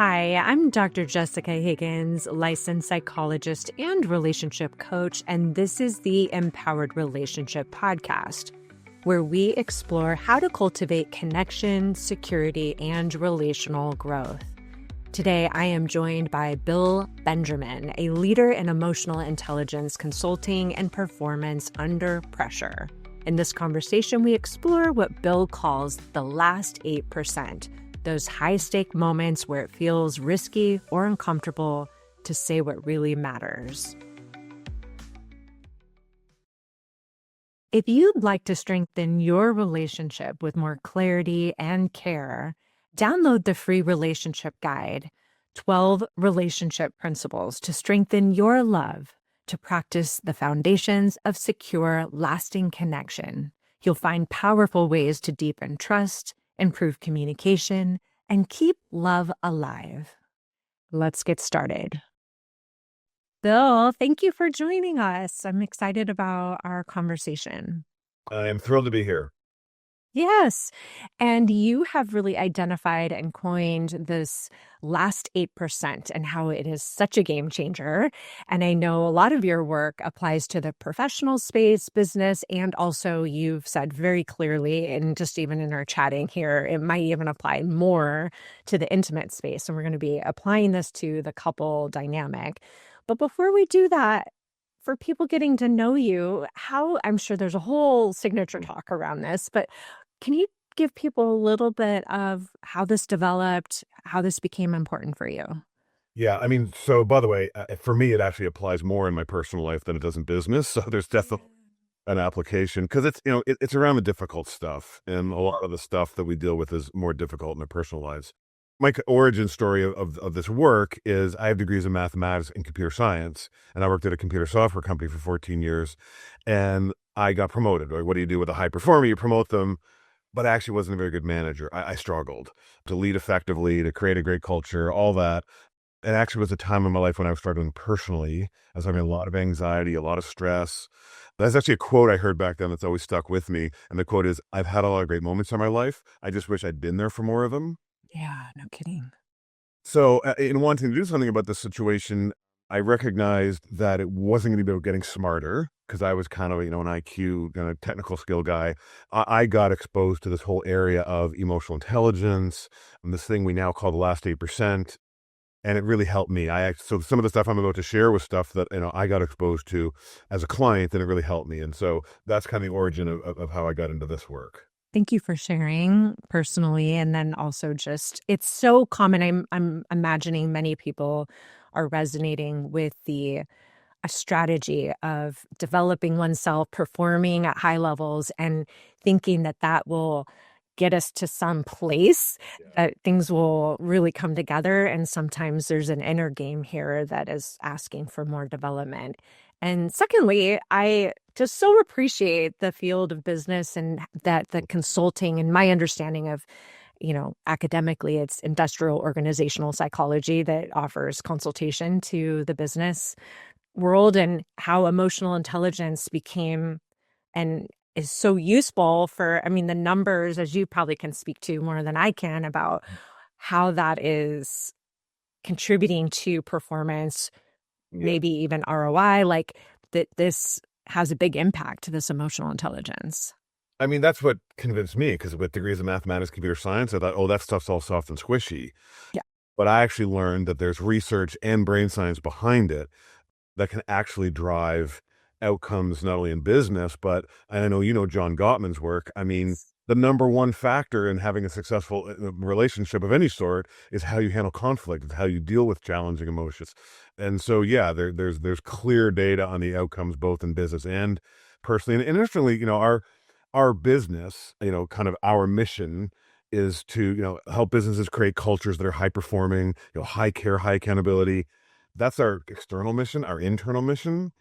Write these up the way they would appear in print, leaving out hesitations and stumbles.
Hi, I'm Dr. Jessica Higgins, licensed psychologist and relationship coach, and this is the Empowered Relationship Podcast, where we explore how to cultivate connection, security, and relational growth. Today, I am joined by Bill Benjamin, a leader in emotional intelligence consulting and performance under pressure. In this conversation, we explore what Bill calls the last 8%. Those high-stake moments where it feels risky or uncomfortable to say what really matters. If you'd like to strengthen your relationship with more clarity and care, download the free relationship guide, 12 Relationship Principles to Strengthen Your Love, to practice the foundations of secure, lasting connection. You'll find powerful ways to deepen trust, improve communication, and keep love alive. Let's get started. Bill, thank you for joining us. I'm excited about our conversation. I am thrilled to be here. Yes. And you have really identified and coined this last 8% and how it is such a game changer. And I know a lot of your work applies to the professional space, business, and also you've said very clearly, and just even in our chatting here, it might even apply more to the intimate space. And we're going to be applying this to the couple dynamic. But before we do that, for people getting to know you, I'm sure there's a whole signature talk around this, but can you give people a little bit of how this developed, how this became important for you? Yeah, so by the way, for me, it actually applies more in my personal life than it does in business. So there's definitely an application because it's around the difficult stuff, and a lot of the stuff that we deal with is more difficult in our personal lives. My origin story of this work is I have degrees in mathematics and computer science, and I worked at a computer software company for 14 years, and I got promoted. Right? What do you do with a high performer? You promote them. But I actually wasn't a very good manager. I struggled to lead effectively, to create a great culture, all that. It actually was a time in my life when I was struggling personally. I was having a lot of anxiety, a lot of stress. That's actually a quote I heard back then that's always stuck with me. And the quote is, I've had a lot of great moments in my life. I just wish I'd been there for more of them. Yeah, no kidding. So in wanting to do something about this situation, I recognized that it wasn't going to be about getting smarter because I was kind of, an IQ, kind of technical skill guy. I got exposed to this whole area of emotional intelligence and this thing we now call the last 8%. And it really helped me. So some of the stuff I'm about to share was stuff that, I got exposed to as a client, and it really helped me. And so that's kind of the origin of how I got into this work. Thank you for sharing personally. And then also just, it's so common. I'm imagining many people are resonating with a strategy of developing oneself, performing at high levels, and thinking that will get us to some place that things will really come together. And sometimes there's an inner game here that is asking for more development. And secondly, I just so appreciate the field of business and that the consulting and my understanding of, academically, it's industrial organizational psychology that offers consultation to the business world, and how emotional intelligence became and is so useful for, the numbers, as you probably can speak to more than I can, about how that is contributing to performance, maybe even ROI, like that this has a big impact to this emotional intelligence. That's what convinced me, because with degrees in mathematics, computer science, I thought, oh, that stuff's all soft and squishy. Yeah. But I actually learned that there's research and brain science behind it that can actually drive outcomes, not only in business, but I know, John Gottman's work. The number one factor in having a successful relationship of any sort is how you handle conflict, how you deal with challenging emotions. And so, yeah, there's clear data on the outcomes, both in business and personally. And interestingly, our business, kind of our mission is to, help businesses create cultures that are high performing, high care, high accountability. That's our external mission. Our internal mission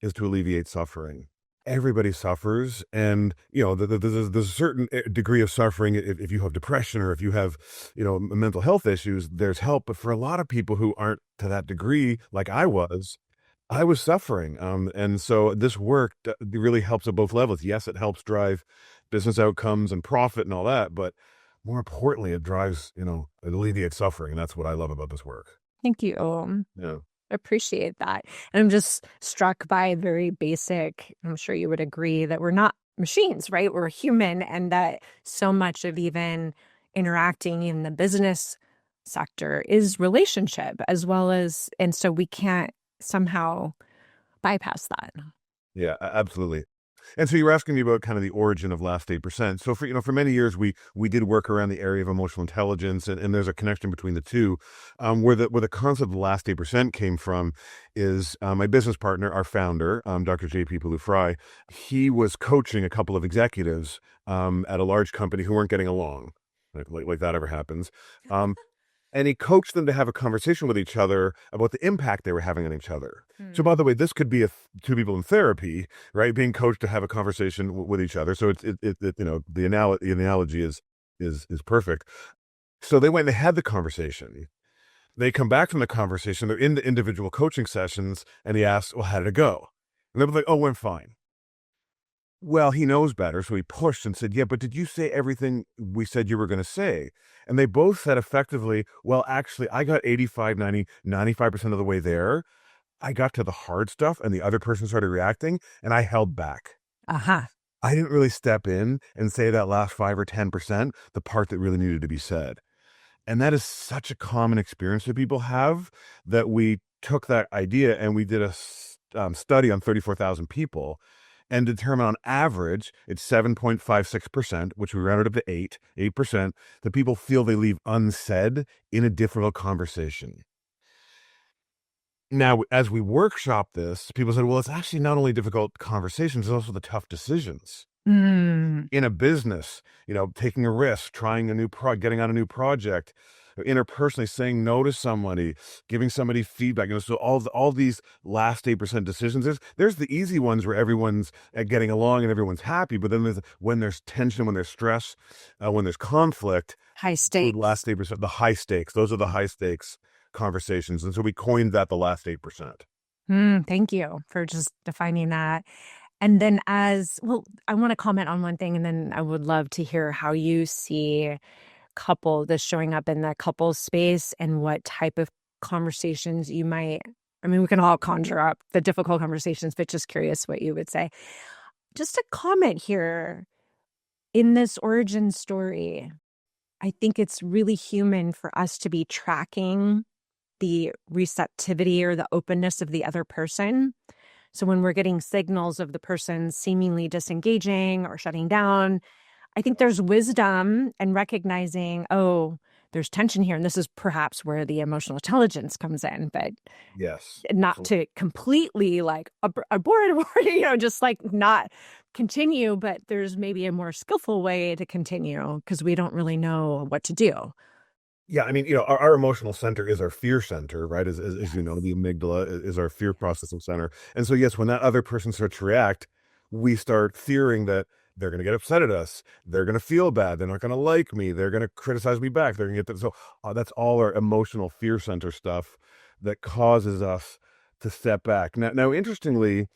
is to alleviate suffering. Everybody suffers, and there's a certain degree of suffering if you have depression or if you have mental health issues. There's help, but for a lot of people who aren't to that degree, like I was suffering. And so this work really helps at both levels. Yes, it helps drive business outcomes and profit and all that, but more importantly, it drives, it alleviates suffering. And that's what I love about this work. Thank you. Yeah. Appreciate that. And I'm just struck by very basic, I'm sure you would agree that we're not machines, right? We're human, and that so much of even interacting in the business sector is relationship as well as, and so we can't somehow bypass that. Yeah, absolutely. And so you were asking me about kind of the origin of last 8%. So for many years we did work around the area of emotional intelligence, and there's a connection between the two. Where the concept of last 8% came from is my business partner, our founder, Dr. JP Palufry. He was coaching a couple of executives at a large company who weren't getting along. Like that ever happens. And he coached them to have a conversation with each other about the impact they were having on each other. So, by the way, this could be two people in therapy, right? Being coached to have a conversation with each other. So the analogy is perfect. So they went and they had the conversation. They come back from the conversation. They're in the individual coaching sessions, and he asked, "Well, how did it go?" And they were like, "Oh, went fine." Well, he knows better, so he pushed and said, "Yeah, but did you say everything we said you were going to say?" And they both said effectively, "Well, actually, I got 85, 90, 95% of the way there. I got to the hard stuff, and the other person started reacting, and I held back. Aha. I didn't really step in and say that last 5 or 10%, the part that really needed to be said." And that is such a common experience that people have, that we took that idea and we did a study on 34,000 people and determined on average it's 7.56%, which we rounded up to 8%, that people feel they leave unsaid in a difficult conversation. Now, as we workshop this, people said, well, it's actually not only difficult conversations, it's also the tough decisions. Mm. In a business, taking a risk, trying getting on a new project, interpersonally saying no to somebody, giving somebody feedback. So all these last 8% decisions, there's the easy ones where everyone's getting along and everyone's happy. But then when there's tension, when there's stress, when there's conflict, High the last stakes. 8%, the high stakes, those are the high stakes conversations. And so we coined that the last 8%. Thank you for just defining that. And then as well, I want to comment on one thing, and then I would love to hear how you see this showing up in the couple space and what type of conversations you might, I mean, we can all conjure up the difficult conversations, but just curious what you would say. Just a comment here in this origin story. I think it's really human for us to be tracking the receptivity or the openness of the other person. So when we're getting signals of the person seemingly disengaging or shutting down, I think there's wisdom in recognizing, oh, there's tension here. And this is perhaps where the emotional intelligence comes in, but Yes. not to completely like abort, just like not continue, but there's maybe a more skillful way to continue because we don't really know what to do. Yeah, I mean, our emotional center is our fear center, right? As you know, Yes. the amygdala is our fear Yes. processing center. And so, yes, when that other person starts to react, we start fearing that they're going to get upset at us. They're going to feel bad. They're not going to like me. They're going to criticize me back. They're going to get that. So that's all our emotional fear center stuff that causes us to step back. Now, interestingly,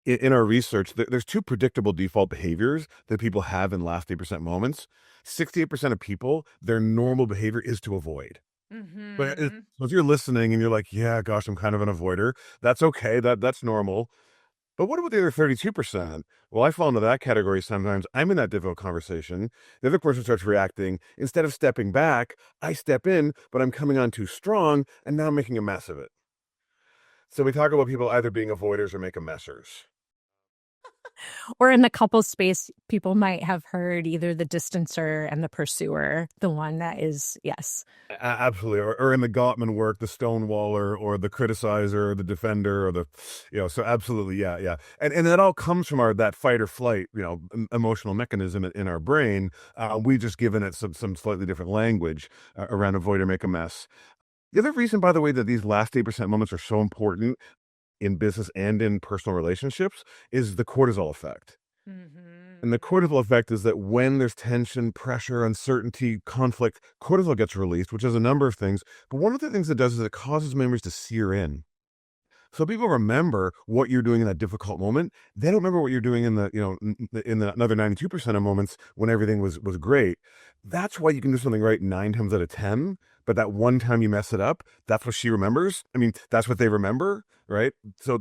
in our research, there's two predictable default behaviors that people have in last 8% moments. 68% of people, their normal behavior is to avoid. So if you're listening and you're like, yeah, gosh, I'm kind of an avoider, that's okay. That's normal. But what about the other 32%? Well, I fall into that category sometimes. I'm in that difficult conversation. The other person starts reacting. Instead of stepping back, I step in, but I'm coming on too strong, and now I'm making a mess of it. So we talk about people either being avoiders or make a messers. Or in the couple space, people might have heard either the distancer and the pursuer, the one that is, yes. Absolutely. Or in the Gottman work, the stonewaller or the criticizer or the defender or so absolutely. Yeah. Yeah. And that all comes from that fight or flight, emotional mechanism in our brain. We just given it some slightly different language around avoid or make a mess. The other reason, by the way, that these last 8% moments are so important in business and in personal relationships is the cortisol effect. And the cortisol effect is that when there's tension, pressure, uncertainty, conflict, cortisol gets released, which does a number of things. But one of the things it does is it causes memories to sear in. So people remember what you're doing in that difficult moment. They don't remember what you're doing in the, in the another 92% of moments when everything was great. That's why you can do something right 9 times out of 10. But that one time you mess it up, that's what she remembers. I mean, that's what they remember, right? So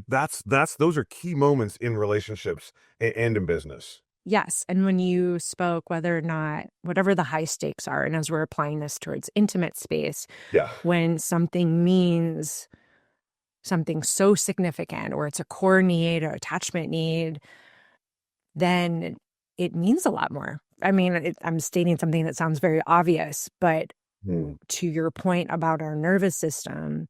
that's those are key moments in relationships and in business. Yes. And when you spoke, whether or not, whatever the high stakes are, and as we're applying this towards intimate space, Yeah. when something means something so significant or it's a core need or attachment need, then it means a lot more. I mean, I'm stating something that sounds very obvious, but Hmm. to your point about our nervous system,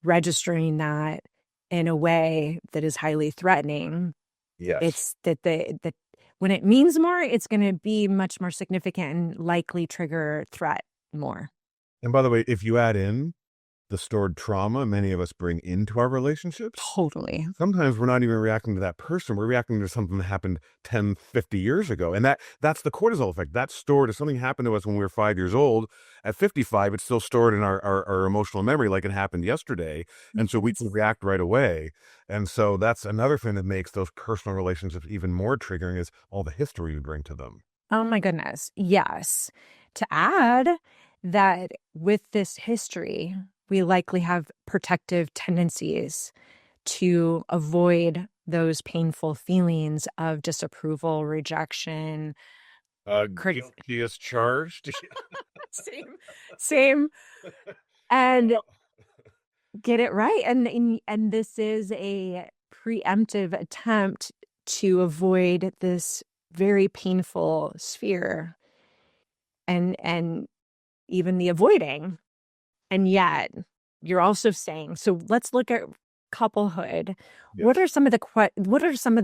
registering that in a way that is highly threatening, Yes. it's that when it means more, it's going to be much more significant and likely trigger threat more. And by the way, if you add in the stored trauma many of us bring into our relationships, Totally. sometimes we're not even reacting to that person. We're reacting to something that happened 10, 50 years ago. And that's the cortisol effect. That's stored. If something happened to us when we were 5 years old, at 55, it's still stored in our emotional memory like it happened yesterday. And so we can Yes. react right away. And so that's another thing that makes those personal relationships even more triggering is all the history we bring to them. Oh my goodness. Yes. To add that with this history, we likely have protective tendencies to avoid those painful feelings of disapproval, rejection, crit- Guilty as charged. same, same, and Well, get it right. And this is a preemptive attempt to avoid this very painful sphere and even the avoiding. And yet you're also saying, so let's look at couplehood. yes. What are some of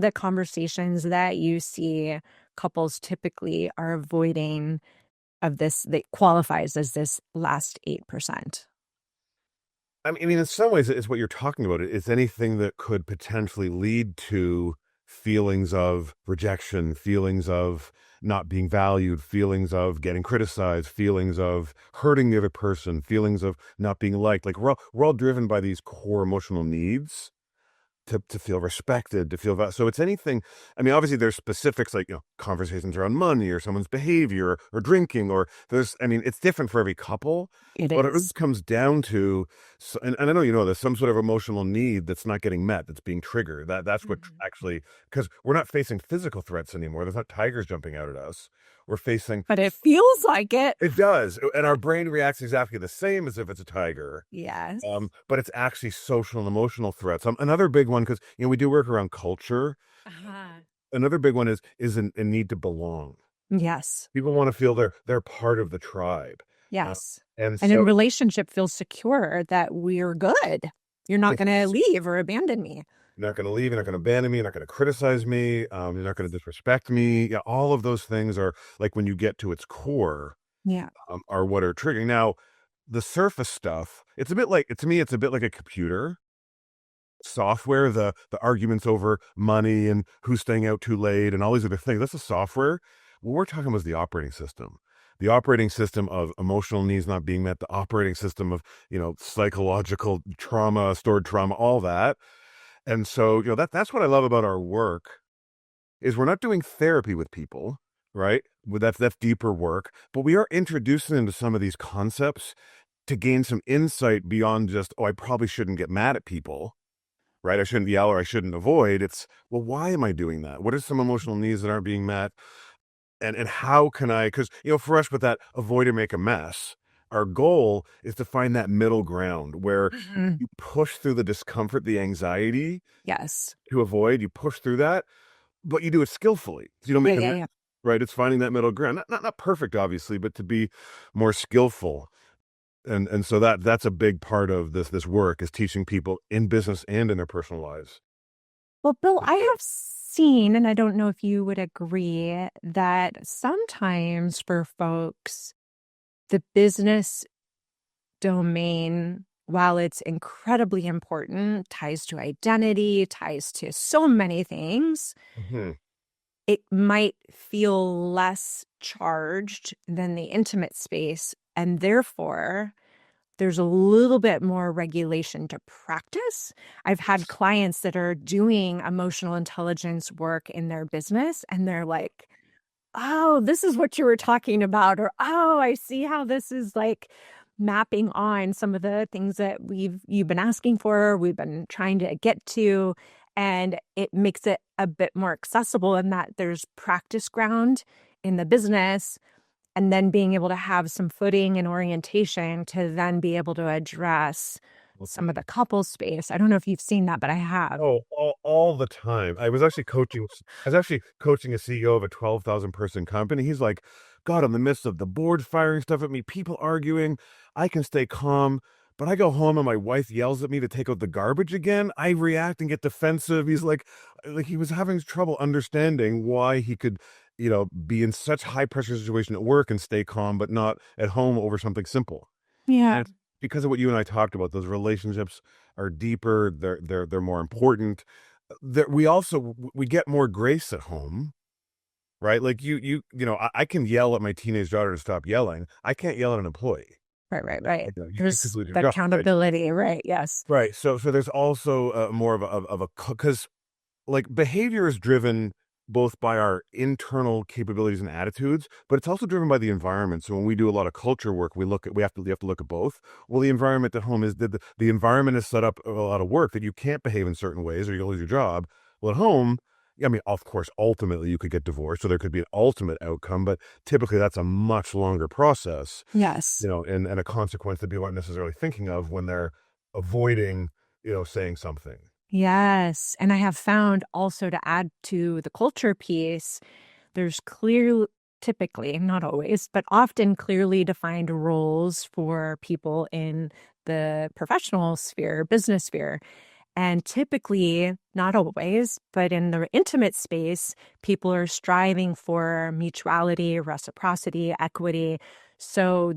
the conversations that you see couples typically are avoiding of this that qualifies as this last 8%? I mean, in some ways, it's what you're talking about. It's anything that could potentially lead to feelings of rejection, feelings of not being valued, feelings of getting criticized, feelings of hurting the other person, feelings of not being liked. Like we're all driven by these core emotional needs to feel respected, to feel so it's anything. I mean, obviously there's specifics like, conversations around money or someone's behavior or drinking or I mean, it's different for every couple, It but it really is. comes down to, and I know, there's some sort of emotional need that's not getting met, that's being triggered. That's what Mhm. actually, because we're not facing physical threats anymore. There's not tigers jumping out at us. We're facing, But it feels like it. it does. And our brain reacts exactly the same as if it's a tiger. Yes. But it's actually social and emotional threats. Another big one, because we do work around culture. Uh-huh. Another big one is a need to belong. Yes. People want to feel they're part of the tribe, uh, Yes. and And in so relationship feels secure that we're good. You're not going to yes, leave or abandon me. you're not going to leave. You're not going to abandon me. You're not going to criticize me. You're not going to disrespect me. Yeah, all of those things are like when you get to its core, Yeah. are what are triggering. Now, the surface stuff. It's a bit like to me. It's a bit like a computer software, the arguments over money and who's staying out too late and all these other things. That's the software. What we're talking about is the operating system. The operating system of emotional needs not being met, the operating system of, psychological trauma, stored trauma, all that. And so, that's what I love about our work is we're not doing therapy with people, right? That's deeper work, but we are introducing them to some of these concepts to gain some insight beyond just, oh, I probably shouldn't get mad at people, right? I shouldn't yell or I shouldn't avoid. It's, well, why am I doing that? What are some emotional needs that aren't being met? And how can I, because, for us with that avoid or make a mess, our goal is to find that middle ground where Mhm. you push through the discomfort, the anxiety Yes. to avoid, you push through that, but you do it skillfully. You don't Yeah, make yeah, it yeah. right. It's finding that middle ground, not perfect, obviously, but to be more skillful. And so that's a big part of this work is teaching people in business and in their personal lives. Well, Bill, I have seen, and I don't know if you would agree, that sometimes for folks, the business domain, while it's incredibly important, ties to identity, ties to so many things, Hmm. it might feel less charged than the intimate space. And therefore, there's a little bit more regulation to practice. I've had clients that are doing emotional intelligence work in their business, and they're like, oh, this is what you were talking about, or oh, I see how this is like mapping on some of the things that you've been asking for, we've been trying to get to, and it makes it a bit more accessible in that there's practice ground in the business, and then being able to have some footing and orientation to then be able to address some of the couple space. I don't know if you've seen that, but I have. Oh, all the time. I was actually coaching a CEO of a 12,000 person company. He's like, God, in the midst of the board firing stuff at me, people arguing, I can stay calm. But I go home and my wife yells at me to take out the garbage again. I react and get defensive. He's like he was having trouble understanding why he could, be in such high pressure situation at work and stay calm, but not at home over something simple. Yeah. And it's because of what you and I talked about. Those relationships are deeper. They're more important. We get more grace at home, right? Like I can yell at my teenage daughter to stop yelling. I can't yell at an employee. Right, right, right. You could There's lose your the job, right? accountability, right? Yes. Right. So there's also more of a because like behavior is driven both by our internal capabilities and attitudes, but it's also driven by the environment. So when we do a lot of culture work, we have to look at both. Well, the environment at home is the environment is set up a lot of work that you can't behave in certain ways or you'll lose your job. Well, at home, I mean, of course, ultimately you could get divorced, so there could be an ultimate outcome, but typically that's a much longer process, Yes. and a consequence that people aren't necessarily thinking of when they're avoiding, saying something. Yes. And I have found also to add to the culture piece, there's typically, not always, but often clearly defined roles for people in the professional sphere, business sphere. And typically, not always, but in the intimate space, people are striving for mutuality, reciprocity, equity. So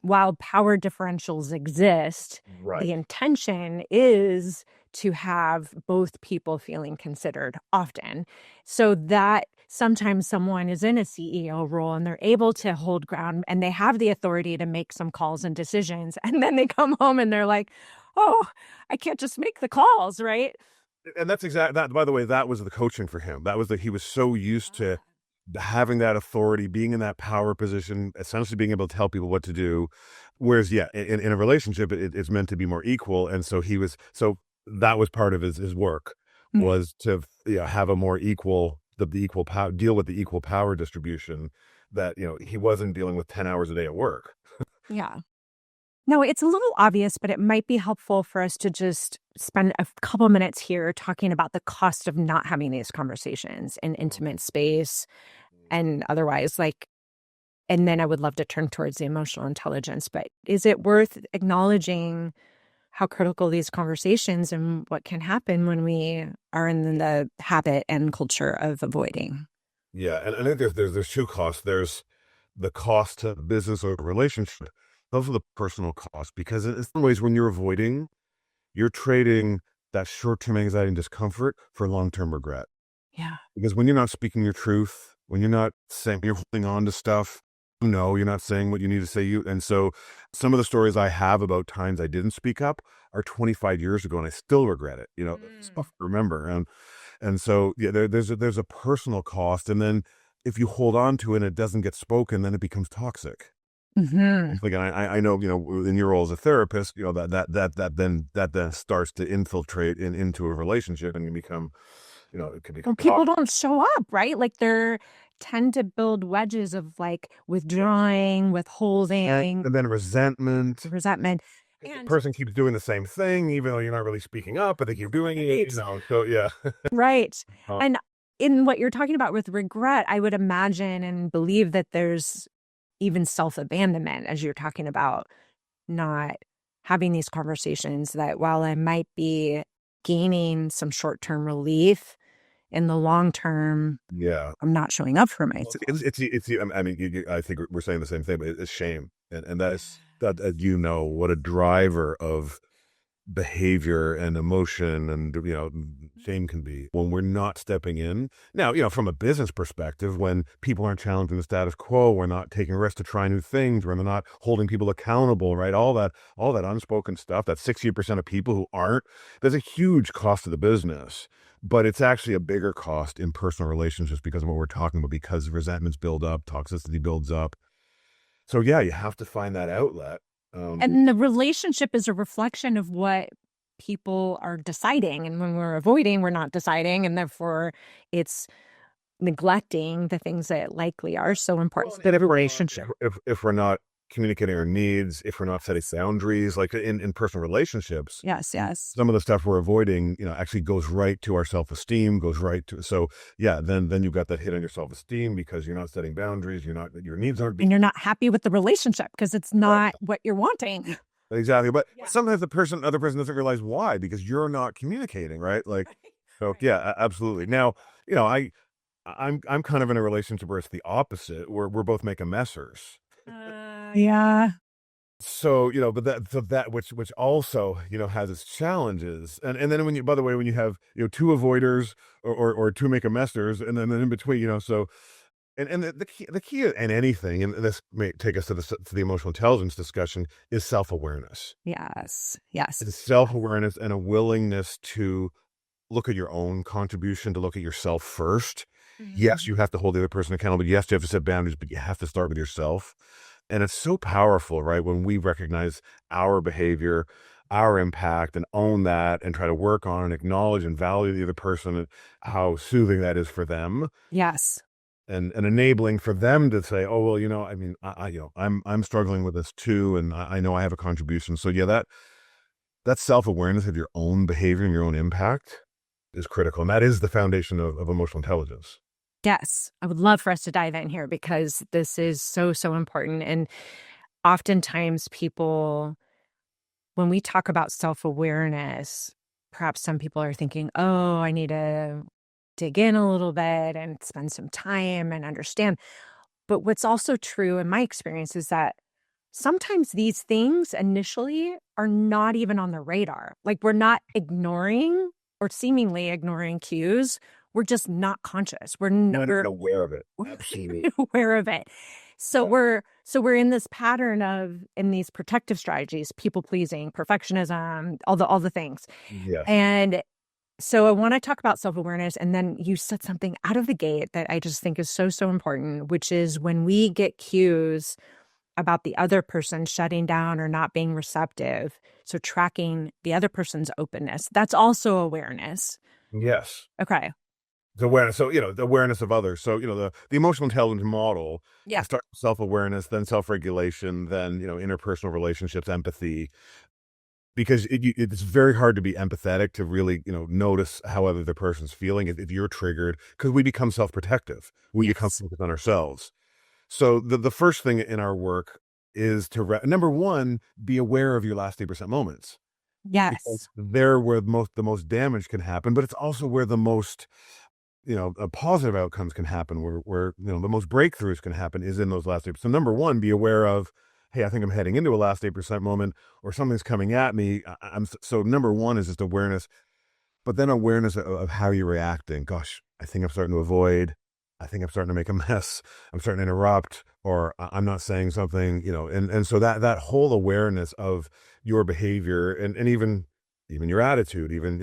while power differentials exist, Right. the intention is to have both people feeling considered often. So that sometimes someone is in a CEO role and they're able to hold ground and they have the authority to make some calls and decisions. And then they come home and they're like, oh, I can't just make the calls, right? And that's exact that by the way, that was the coaching for him. That was that he was so used to having that authority, being in that power position, essentially being able to tell people what to do. Whereas, yeah, in a relationship, it's meant to be more equal. And so that was part of his work Yeah. was to have a more equal, the equal power, deal with the equal power distribution that, he wasn't dealing with 10 hours a day at work. Yeah. No, it's a little obvious, but it might be helpful for us to just spend a couple minutes here talking about the cost of not having these conversations in intimate space and otherwise. And then I would love to turn towards the emotional intelligence. But is it worth acknowledging how critical these conversations and what can happen when we are in the habit and culture of avoiding? Yeah, and I think there's two costs. There's the cost to business or relationship. Those are the personal costs because in some ways, when you're avoiding, you're trading that short-term anxiety and discomfort for long-term regret. Yeah. Because when you're not speaking your truth, when you're not saying you're holding on to stuff, you're not saying what you need to say. And so some of the stories I have about times I didn't speak up are 25 years ago, and I still regret it. Stuff I remember. And so yeah, there's a personal cost, and then if you hold on to it and it doesn't get spoken, then it becomes toxic. Hmm. Like I know, in your role as a therapist, that then starts to infiltrate into a relationship and you become, it can become Well, people toxic. don't show up, right? Like they're tend to build wedges of like withdrawing, withholding, And then resentment. resentment. The And person keeps doing the same thing, even though you're not really speaking up, but they keep doing it, right, So yeah. right. Uh, And in what you're talking about with regret, I would imagine and believe that there's even self-abandonment as you're talking about not having these conversations that while I might be gaining some short-term relief, in the long term, yeah. I'm not showing up for Well, myself. I mean, I think we're saying the same thing, but it's shame. And that is, that, as what a driver of behavior and emotion and shame can be when we're not stepping in. Now, from a business perspective, when people aren't challenging the status quo, we're not taking risks to try new things, we're not holding people accountable, right? All that unspoken stuff, that 60% of people who aren't, there's a huge cost to the business. But it's actually a bigger cost in personal relationships because of what we're talking about, because resentments build up, toxicity builds up. So yeah, you have to find that outlet. And the relationship is a reflection of what people are deciding. And when we're avoiding, we're not deciding. And therefore, it's neglecting the things that likely are so important in a relationship. If we're not communicating our needs, if we're not setting boundaries, like in personal relationships, Yes, yes. some of the stuff we're avoiding, actually goes right to our self-esteem, goes right to, so yeah, then you've got that hit on your self-esteem because you're not setting boundaries, your needs aren't And being you're not happy with the relationship because it's not what you're wanting. exactly. But Yeah. sometimes the other person doesn't realize why, because you're not communicating, right? Like, so Right. yeah, absolutely. Now, I'm kind of in a relationship where it's the opposite, where we're both making messers. Yeah. So, but that which also, has its challenges. And then by the way, when you have, two avoiders or two make a messers, and then in between, so, and the key in anything, and this may take us to the emotional intelligence discussion, is self-awareness. Yes. Yes. It's self-awareness and a willingness to look at your own contribution, to look at yourself first. Yes, Mhm. you have to hold the other person accountable. Yes, you have to set boundaries, but you have to start with yourself. And it's so powerful, right? When we recognize our behavior, our impact, and own that and try to work on and acknowledge and value the other person and how soothing that is for them, Yes. and enabling for them to say, oh, well, I mean, I'm struggling with this too. And I know I have a contribution. So yeah, that self-awareness of your own behavior and your own impact is critical. And that is the foundation of emotional intelligence. Yes. I would love for us to dive in here because this is so, so important. And oftentimes, people, when we talk about self awareness, perhaps some people are thinking, oh, I need to dig in a little bit and spend some time and understand. But what's also true in my experience is that sometimes these things initially are not even on the radar. Like we're not ignoring or seemingly ignoring cues. We're just not conscious. Not even We're aware of it. we're Absolutely. aware of it. So we're in this pattern of in these protective strategies, people pleasing, perfectionism, all the things. Yes. And so I want to talk about self-awareness. And then you said something out of the gate that I just think is so, so important, which is when we get cues about the other person shutting down or not being receptive. So tracking the other person's openness, that's also awareness. Yes. Okay. The awareness. So, the awareness of others. So, the emotional intelligence model, Yeah. it starts with self-awareness, then self-regulation, then, interpersonal relationships, empathy, because it's very hard to be empathetic, to really, notice how other person's feeling if you're triggered, because we become self-protective. We become Yes. focused on ourselves. So the first thing in our work is to number one, be aware of your last 8% moments, because Yes. they're where the most damage can happen, but it's also where the most, positive outcomes can happen, where the most breakthroughs can happen is in those last 8%. So number one, be aware of, hey, I think I'm heading into a last 8% moment, or something's coming at me. So number one is just awareness, but then awareness of how you're reacting. Gosh, I think I'm starting to avoid. I think I'm starting to make a mess. I'm starting to interrupt, or I'm not saying something, and so that whole awareness of your behavior, and even your attitude, even,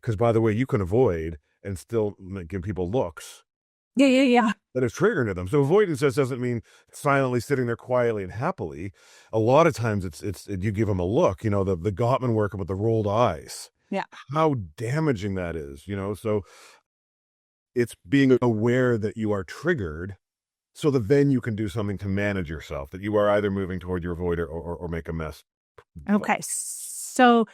because by the way, you can avoid and still give people looks Yeah. Yeah. Yeah. that is triggering to them. So avoidance just doesn't mean silently sitting there quietly and happily. A lot of times you give them a look, the Gottman work about the rolled eyes, Yeah. how damaging that is, so it's being aware that you are triggered, so that then you can do something to manage yourself, that you are either moving toward your avoid, or make a mess. Okay. So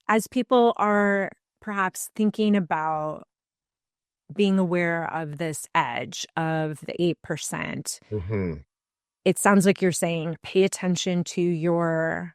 as people are perhaps thinking about being aware of this edge of the 8%, Mhm. it sounds like you're saying pay attention to your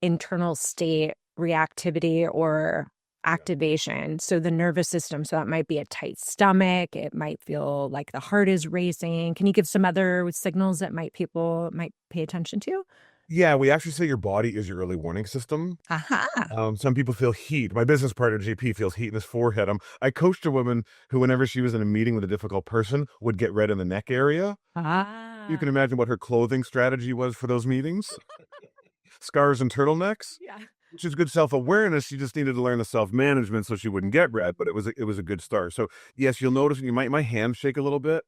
internal state reactivity or activation. So the nervous system, so that might be a tight stomach. It might feel like the heart is racing. Can you give some other signals that people might pay attention to? Yeah, we actually say your body is your early warning system. Aha. Some people feel heat. My business partner, JP, feels heat in his forehead. I coached a woman who, whenever she was in a meeting with a difficult person, would get red in the neck area. You can Ah. imagine what her clothing strategy was for those meetings. Scarves and turtlenecks, Yeah. which is good self-awareness. She just needed to learn the self-management so she wouldn't get red, but it was a good start. So yes, you'll notice my hands shake a little bit.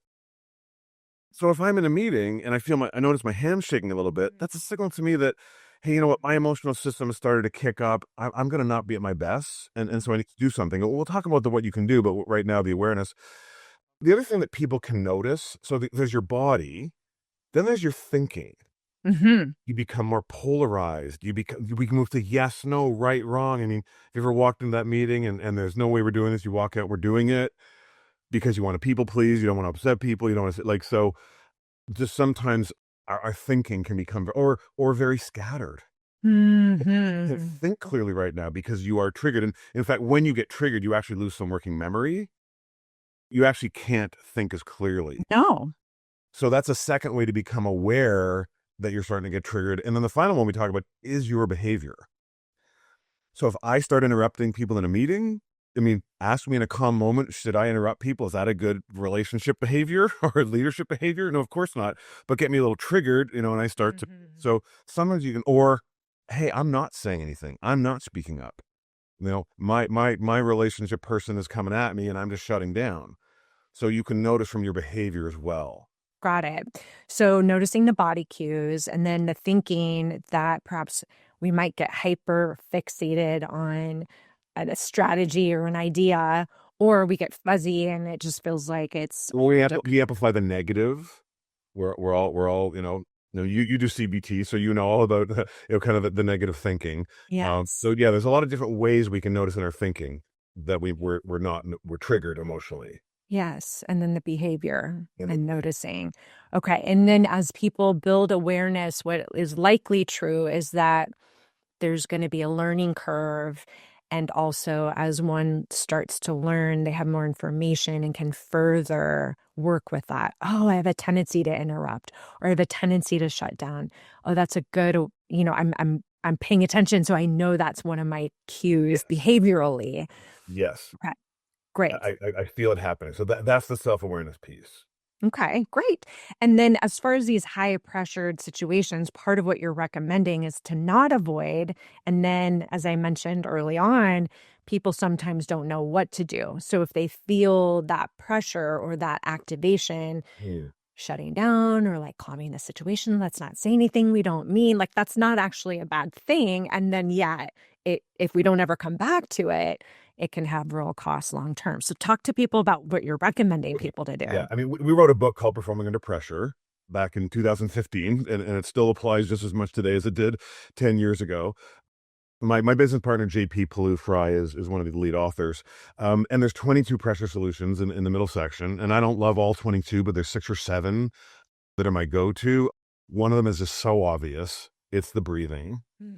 So if I'm in a meeting and I notice my hands shaking a little bit, that's a signal to me that, hey, you know what, my emotional system has started to kick up. I'm going to not be at my best, and so I need to do something. We'll talk about what you can do, but right now the awareness. The other thing that people can notice, so there's your body, then there's your thinking. Mhm. You become more polarized. We can move to yes, no, right, wrong. I mean, if you ever walked in that meeting and there's no way we're doing this, you walk out, we're doing it because you want to people please, you don't want to upset people, you don't want to like so. Just sometimes our thinking can become or very scattered. You can't Mhm. think clearly right now because you are triggered. And in fact, when you get triggered, you actually lose some working memory. You actually can't think as clearly. No. So that's a second way to become aware that you're starting to get triggered. And then the final one we talk about is your behavior. So if I start interrupting people in a meeting, I mean, ask me in a calm moment, should I interrupt people? Is that a good relationship behavior or leadership behavior? No, of course not. But get me a little triggered, and I start to. Mhm. So sometimes you can, or, hey, I'm not saying anything. I'm not speaking up. My relationship person is coming at me and I'm just shutting down. So you can notice from your behavior as well. Got it. So noticing the body cues and then the thinking that perhaps we might get hyper fixated on a strategy or an idea, or we get fuzzy and it just feels like it's Well, we amplify the negative. We're all you do CBT, so you know all about kind of the negative thinking. yes. So yeah, there's a lot of different ways we can notice in our thinking that we're triggered emotionally. Yes, and then the behavior And and noticing. Okay, and then as people build awareness, what is likely true is that there's gonna be a learning curve, and also as one starts to learn, they have more information and can further work with that. "Oh, I have a tendency to interrupt," or "I have a tendency to shut down." "Oh, that's a good," I'm paying attention, so I know that's one of my cues yes, behaviorally. yes, Okay, great. I feel it happening. So that's the self awareness piece. Okay, great. And then as far as these high pressured situations, part of what you're recommending is to not avoid. And then, as I mentioned early on, people sometimes don't know what to do. So if they feel that pressure or that activation, Hmm. shutting down or like calming the situation, let's not say anything we don't mean, like that's not actually a bad thing. And then, yet, if we don't ever come back to it, it can have real costs long term. So talk to people about what you're recommending Okay. people to do. Yeah, I mean, we wrote a book called Performing Under Pressure back in 2015, and it still applies just as much today as it did 10 years ago. My business partner, JP Fry, is one of the lead authors. And there's 22 pressure solutions in the middle section. And I don't love all 22, but there's 6 or 7 that are my go-to. One of them is just so obvious. It's the breathing. Mhm.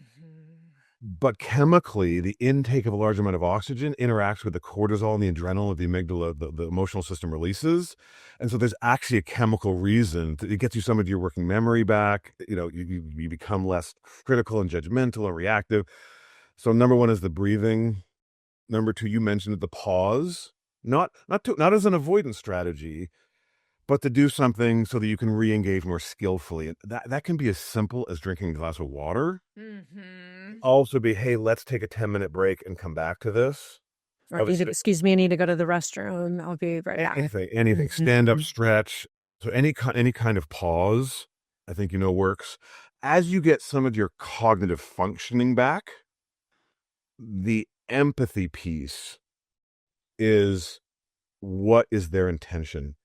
But chemically, the intake of a large amount of oxygen interacts with the cortisol and the adrenaline of the amygdala, the emotional system releases. And so there's actually a chemical reason. It gets you some of your working memory back. You become less critical and judgmental and reactive. So number one is the breathing. Number two, you mentioned the pause, not as an avoidance strategy, but to do something so that you can re-engage more skillfully. And that can be as simple as drinking a glass of water. Mhm. Also be, hey, let's take a 10-minute break and come back to this. Or need to Obviously, excuse me, I need to go to the restroom. I'll be right back. anything, stand up, Mhm. stretch. So any kind of pause, I think works. As you get some of your cognitive functioning back, the empathy piece is what is their intention?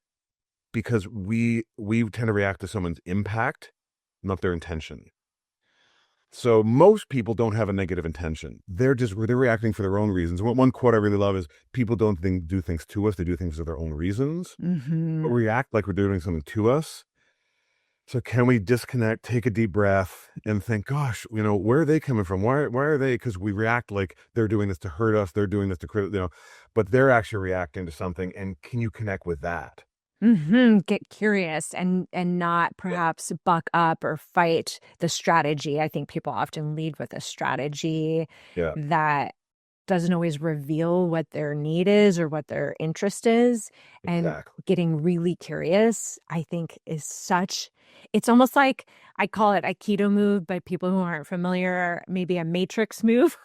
Because we tend to react to someone's impact, not their intention. So most people don't have a negative intention. They're reacting for their own reasons. One quote I really love is people don't do things to us, they do things for their own reasons. But Mhm. we react like we're doing something to us. So can we disconnect, take a deep breath, and think, gosh, where are they coming from? Why are they? Because we react like they're doing this to hurt us, they're doing this to but they're actually reacting to something. And can you connect with that? Get curious and not Yeah. perhaps buck up or fight the strategy. I think people often lead with a strategy Yeah, that doesn't always reveal what their need is or what their interest is. And exactly. getting really curious, I think, is such, it's almost like I call it Aikido move, but people who aren't familiar, maybe a matrix move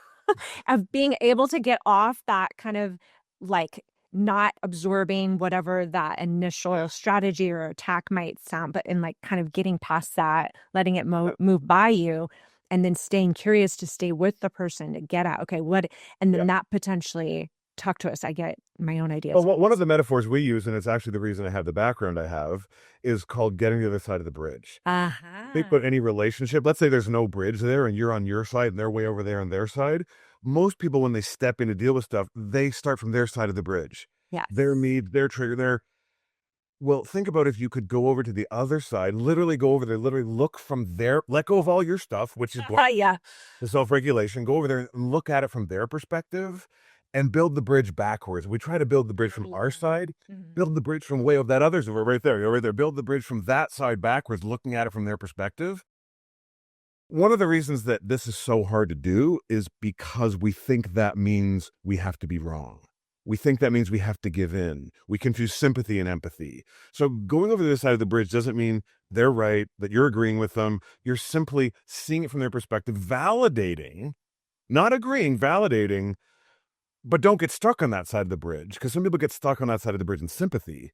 of being able to get off that kind of like not absorbing whatever that initial strategy or attack might sound, but in like kind of getting past that, letting it Yeah. move by you, and then staying curious to stay with the person to get at, okay, what, and Yeah. then that potentially talk to us. I get my own Well, ideas. one of the metaphors we use, and it's actually the reason I have the background I have, is called getting to the other side of the bridge. Think Uh-huh. about any relationship. Let's say there's no bridge there and you're on your side and they're way over there on their side. Most people, when they step in to deal with stuff, they start from their side of the bridge. Their Yes. needs, their trigger, their well, think about if you could go over to the other side, literally go over there, literally look from there, let go of all your stuff, which is Yeah. the self-regulation, go over there and look at it from their perspective and build the bridge backwards. We try to build the bridge from Love our side, that. Mhm. build the bridge from way of that others over right there. You're right there. Build the bridge from that side backwards, looking at it from their perspective. One of the reasons that this is so hard to do is because we think that means we have to be wrong. We think that means we have to give in. We confuse sympathy and empathy. So going over to this side of the bridge doesn't mean they're right, that you're agreeing with them. You're simply seeing it from their perspective, validating, not agreeing, validating, but don't get stuck on that side of the bridge because some people get stuck on that side of the bridge in sympathy.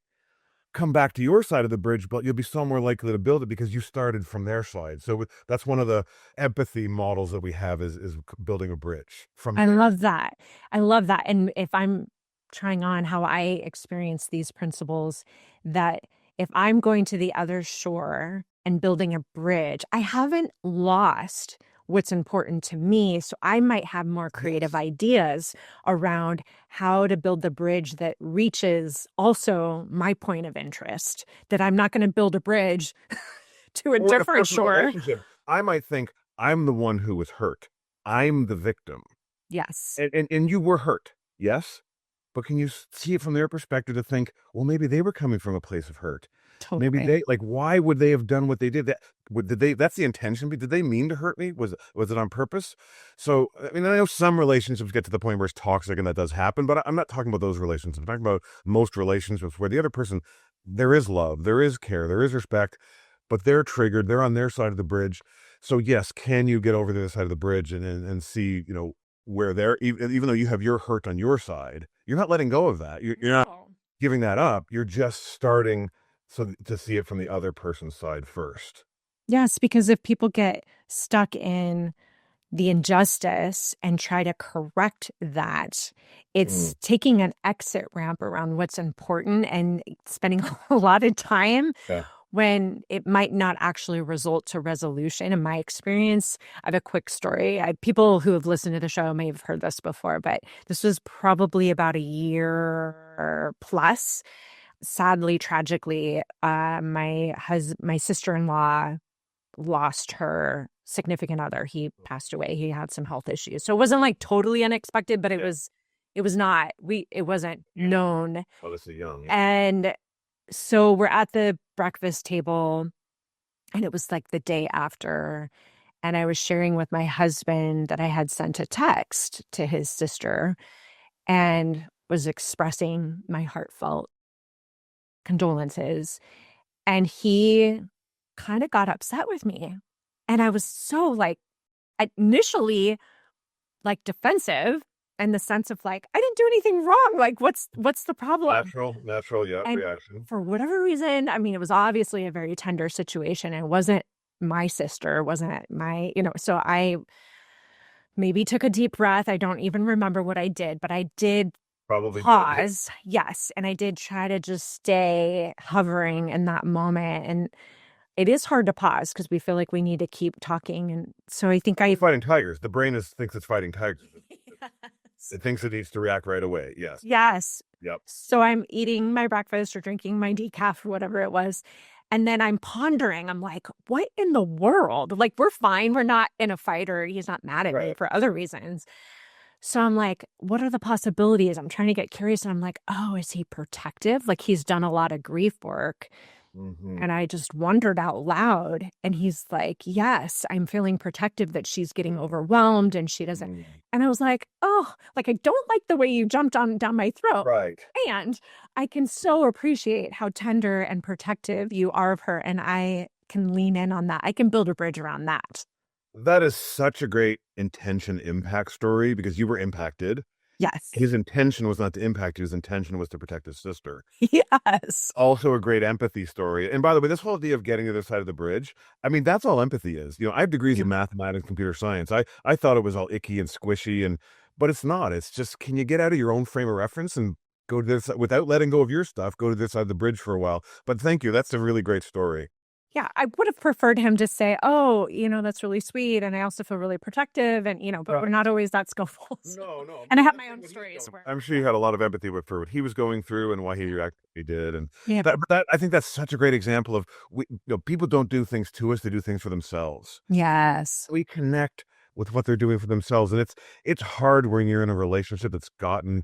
Come back to your side of the bridge, but you'll be so more likely to build it because you started from their side. So that's one of the empathy models that we have is building a bridge from I there. love that. I love that. And if I'm trying on how I experience these principles, that if I'm going to the other shore and building a bridge, I haven't lost what's important to me. So I might have more creative Yes. ideas around how to build the bridge that reaches also my point of interest, that I'm not going to build a bridge to a Or in a different personal shore. relationship, I might think I'm the one who was hurt. I'm the victim. Yes, And you were hurt. Yes. But can you see it from their perspective to think, well, maybe they were coming from a place of hurt. Maybe totally. they like, why would they have done what they did? Did they? That's the intention. Did they mean to hurt me? Was it on purpose? So I mean, I know some relationships get to the point where it's toxic and that does happen, but I'm not talking about those relationships. I'm talking about most relationships where the other person, there is love, there is care, there is respect, but they're triggered. They're on their side of the bridge. So yes, can you get over to the side of the bridge and see, where they're even though you have your hurt on your side, you're not letting go of that. You're not No. giving that up. You're just starting so to see it from the other person's side first. Yes, because if people get stuck in the injustice and try to correct that, Mm, it's taking an exit ramp around what's important and spending a lot of time yeah. when it might not actually result to resolution. In my experience, I have a quick story. People who have listened to the show may have heard this before, but this was probably about a year plus. Sadly, tragically, my sister-in-law lost her significant other. He passed away. He had some health issues. So it wasn't like totally unexpected, but Yeah. it was not it wasn't known. Oh, this is young. Yeah. And so we're at the breakfast table and it was like the day after, and I was sharing with my husband that I had sent a text to his sister and was expressing my heartfelt condolences, and he kind of got upset with me. And I was so like initially like defensive in the sense of like, I didn't do anything wrong. Like, what's the problem? Natural, yeah, And reaction. for whatever reason, I mean, it was obviously a very tender situation. It wasn't my sister, it wasn't my, so I maybe took a deep breath. I don't even remember what I did, but I did Probably did. pause. Yes. And I did try to just stay hovering in that moment. And it is hard to pause because we feel like we need to keep talking. And so I think We're I, fighting tigers. The brain thinks it's fighting tigers. yes. It thinks it needs to react right away. Yes. Yes. Yep. So I'm eating my breakfast or drinking my decaf or whatever it was. And then I'm pondering, I'm like, what in the world? Like, we're fine. We're not in a fight or he's not mad at me Right. for other reasons. So I'm like, what are the possibilities? I'm trying to get curious and I'm like, oh, is he protective? Like he's done a lot of grief work. Mhm. And I just wondered out loud. And he's like, yes, I'm feeling protective that she's getting overwhelmed and she doesn't. Mm. And I was like, oh, like I don't like the way you jumped on down my throat. Right. And I can so appreciate how tender and protective you are of her. And I can lean in on that. I can build a bridge around that. That is such a great intention impact story because you were impacted. Yes. His intention was not to impact you, his intention was to protect his sister. Yes. Also a great empathy story. And by the way, this whole idea of getting to the other side of the bridge, I mean, that's all empathy is. You know, I have degrees Yeah. in mathematics and computer science. I thought it was all icky and squishy and but it's not. It's just can you get out of your own frame of reference and go to this without letting go of your stuff, go to this side of the bridge for a while. But thank you. That's a really great story. Yeah, I would have preferred him to say, "Oh, that's really sweet, and I also feel really protective," and, but we're Right. not always that skillful, so No, no. and I But have I'm my saying own what he's stories going where I'm sure you had a lot of empathy with for what he was going through and why he reacted he did. And yeah, that I think that's such a great example of people don't do things to us, they do things for themselves. yes, We connect with what they're doing for themselves. And it's hard when you're in a relationship that's gotten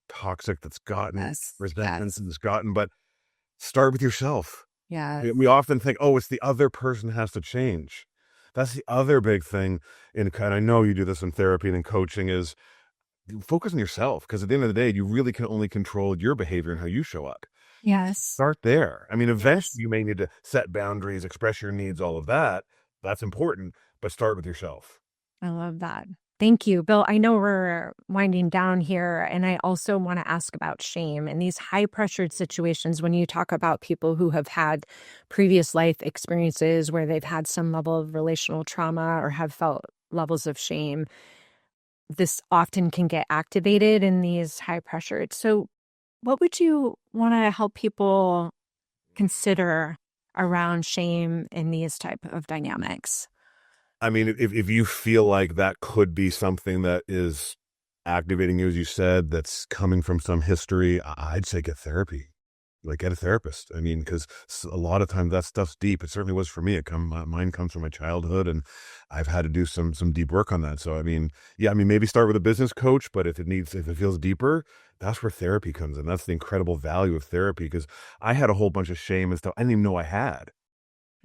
toxic, that's gotten yes, resentments, yes, and that's gotten, but start with yourself. yes, We often think, oh, it's the other person has to change. That's the other big thing in kind. I know you do this in therapy and in coaching is you focus on yourself because at the end of the day, you really can only control your behavior and how you show up. yes, Start there. I mean, eventually yes. you may need to set boundaries, express your needs, all of that. That's important, but start with yourself. I love that. Thank you, Bill. I know we're winding down here, and I also wanna ask about shame and these high-pressured situations when you talk about people who have had previous life experiences where they've had some level of relational trauma or have felt levels of shame. This often can get activated in these high pressured. So, what would you want to help people consider around shame in these type of dynamics? I mean, if you feel like that could be something that is activating you, as you said, that's coming from some history, I'd say get therapy. Like, get a therapist. I mean, because a lot of times that stuff's deep. It certainly was for me. Mine comes from my childhood, and I've had to do some deep work on that. So, I mean, yeah, I mean, maybe start with a business coach, but if it feels deeper, that's where therapy comes in. That's the incredible value of therapy because I had a whole bunch of shame and stuff I didn't even know I had.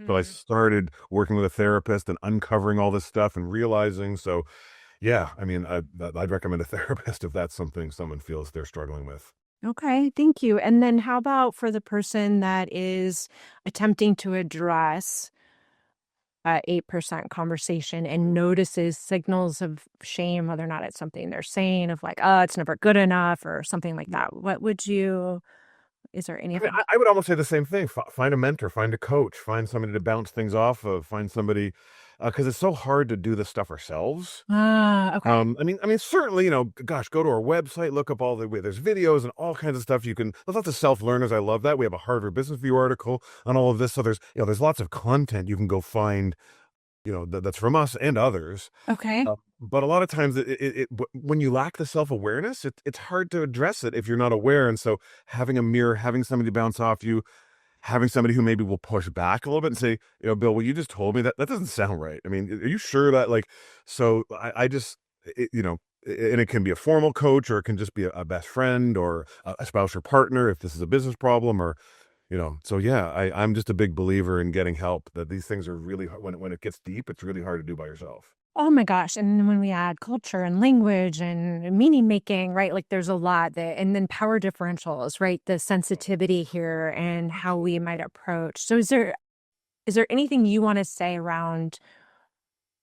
So I Hmm. started working with a therapist and uncovering all this stuff and realizing. So, yeah, I mean, I'd recommend a therapist if that's something someone feels they're struggling with. Okay, thank you. And then how about for the person that is attempting to address a 8% conversation and notices signals of shame, whether or not it's something they're saying of like, oh, it's never good enough or something like that. What would you, is there I mean, anything? I would almost say the same thing. Find a mentor, find a coach, find somebody to bounce things off of, find somebody, because it's so hard to do this stuff ourselves. Ah, okay. I mean, certainly, gosh, go to our website, look up there's videos and all kinds of stuff you can. There's lots of self-learners. I love that. We have a Harvard Business Review article on all of this. So there's lots of content you can go find, that's from us and others. Okay. But a lot of times, when you lack the self-awareness, it's hard to address it if you're not aware. And so, having a mirror, having somebody bounce off you, having somebody who maybe will push back a little bit and say, Bill, what you just told me that doesn't sound right. I mean, are you sure that like? So I just, and it can be a formal coach or it can just be a best friend or a spouse or partner if this is a business problem or so yeah, I'm just a big believer in getting help that these things are really hard when it gets deep, it's really hard to do by yourself. Oh my gosh, and then when we add culture and language and meaning making, right? Like there's a lot that and then power differentials, right? The sensitivity here and how we might approach. So is there anything you want to say around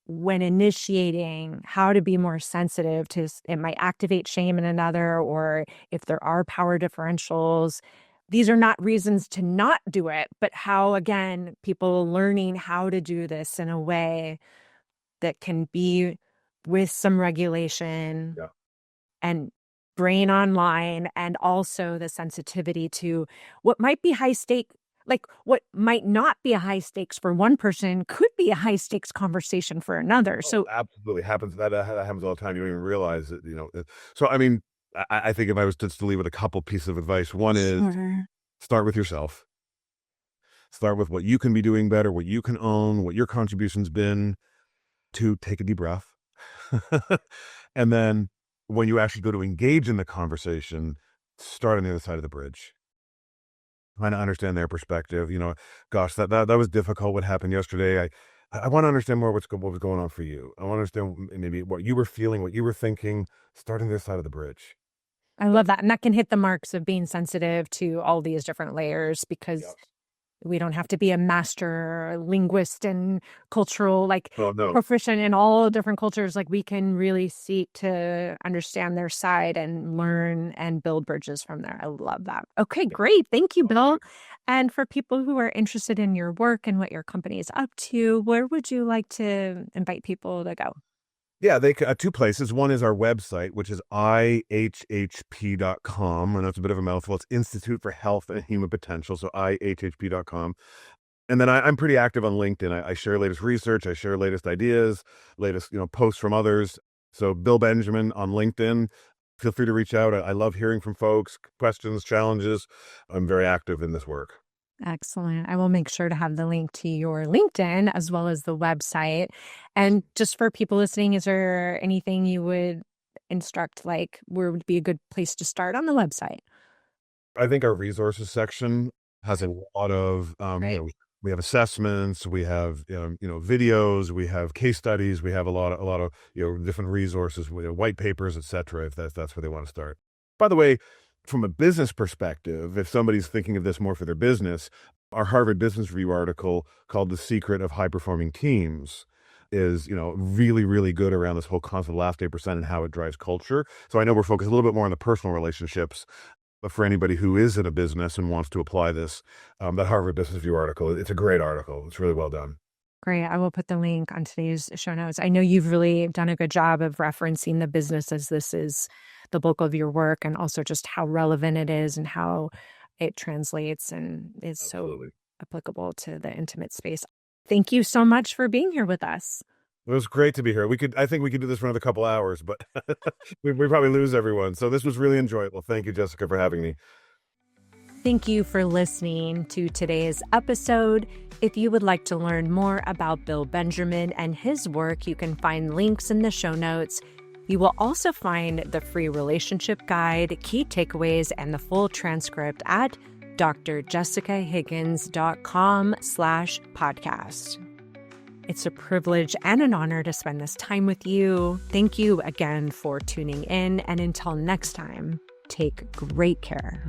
when initiating how to be more sensitive to it might activate shame in another or if there are power differentials? These are not reasons to not do it, but how again, people learning how to do this in a way that can be with some regulation Yeah. and brain online and also the sensitivity to what might be high stake like what might not be a high stakes for one person could be a high stakes conversation for another. Oh, So absolutely happens. That happens all the time. You don't even realize it. So I mean, I think if I was just to leave with a couple pieces of advice, one is sure. start with yourself. Start with what you can be doing better, what you can own, what your contribution's been. To take a deep breath, and then when you actually go to engage in the conversation, start on the other side of the bridge. Trying to understand their perspective. Gosh, that was difficult. What happened yesterday? I want to understand more what was going on for you. I want to understand maybe what you were feeling, what you were thinking. Start on the other side of the bridge. I love that, and that can hit the marks of being sensitive to all these different layers Yep. because we don't have to be a master linguist and cultural, Oh no. proficient in all different cultures. Like, we can really seek to understand their side and learn and build bridges from there. I love that. Okay, great. Thank you, Bill. And for people who are interested in your work and what your company is up to, where would you like to invite people to go? Yeah, they two places. One is our website, which is ihhp.com, and that's a bit of a mouthful. It's Institute for Health and Human Potential, so ihhp.com. And then I'm pretty active on LinkedIn. I share latest research, I share latest ideas, latest posts from others. So Bill Benjamin on LinkedIn. Feel free to reach out. I love hearing from folks, questions, challenges. I'm very active in this work. Excellent. I will make sure to have the link to your LinkedIn as well as the website. And just for people listening, is there anything you would instruct, like where would be a good place to start on the website? I think our resources section has a lot of, Right. we have assessments, we have, videos, we have case studies, we have a lot of, different resources, white papers, etc. If that's where they want to start. By the way, from a business perspective, if somebody's thinking of this more for their business, our Harvard Business Review article called "The Secret of High Performing Teams" is, really, really good around this whole concept of the last 8% and how it drives culture. So I know we're focused a little bit more on the personal relationships, but for anybody who is in a business and wants to apply this, that Harvard Business Review article, it's a great article. It's really well done. Great. I will put the link on today's show notes. I know you've really done a good job of referencing the business, as this is the bulk of your work, and also just how relevant it is and how it translates and is so Absolutely. applicable to the intimate space. Thank you so much for being here with us. It was great to be here. I think we could do this for another couple hours, but we probably lose everyone. So this was really enjoyable. Thank you, Jessica, for having me. Thank you for listening to today's episode. If you would like to learn more about Bill Benjamin and his work, you can find links in the show notes. You will also find the free relationship guide, key takeaways, and the full transcript at drjessicahiggins.com/podcast. It's a privilege and an honor to spend this time with you. Thank you again for tuning in. And until next time, take great care.